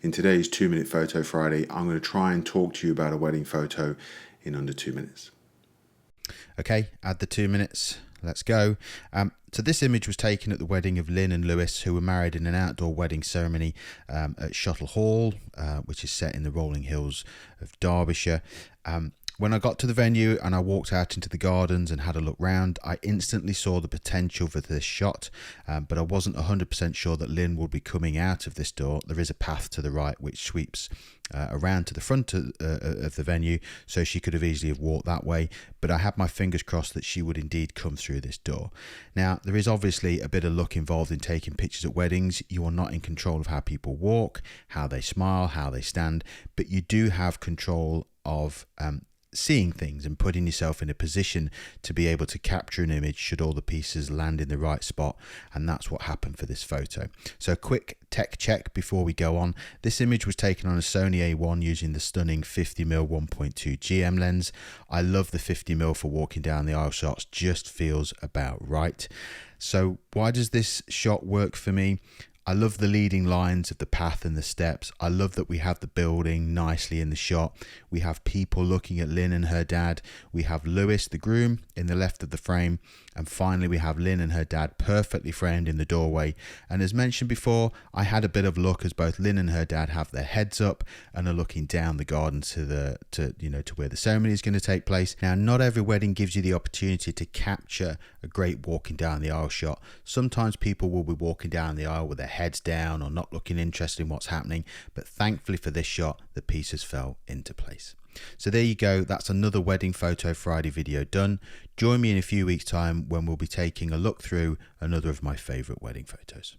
In today's 2-minute photo Friday, I'm going to try and talk to you about a wedding photo in under 2 minutes. Okay, add the 2 minutes. Let's go. So this image was taken at the wedding of Lynne and Lewis, who were married in an outdoor wedding ceremony at Shottle Hall, which is set in the rolling hills of Derbyshire. When I got to the venue and I walked out into the gardens and had a look round, I instantly saw the potential for this shot, but I wasn't 100% sure that Lynne would be coming out of this door. There is a path to the right which sweeps around to the front of the venue, so she could have easily have walked that way, but I had my fingers crossed that she would indeed come through this door. Now, there is obviously a bit of luck involved in taking pictures at weddings. You are not in control of how people walk, how they smile, how they stand, but you do have control of seeing things and putting yourself in a position to be able to capture an image should all the pieces land in the right spot, and that's what happened for this photo. So quick tech check before we go on. This image was taken on a Sony A1 using the stunning 50mm 1.2 GM lens. I love the 50mm for walking down the aisle shots, just feels about right. So why does this shot work for me? I love the leading lines of the path and the steps. I love that we have the building nicely in the shot. We have people looking at Lynne and her dad. We have Lewis, the groom, in the left of the frame. And finally, we have Lynne and her dad perfectly framed in the doorway. And as mentioned before, I had a bit of luck as both Lynne and her dad have their heads up and are looking down the garden to where the ceremony is going to take place. Now, not every wedding gives you the opportunity to capture a great walking down the aisle shot. Sometimes people will be walking down the aisle with their heads down or not looking interested in what's happening, but thankfully for this shot, the pieces fell into place. So there you go, that's another Wedding Photo Friday video done. Join me in a few weeks' time when we'll be taking a look through another of my favourite wedding photos.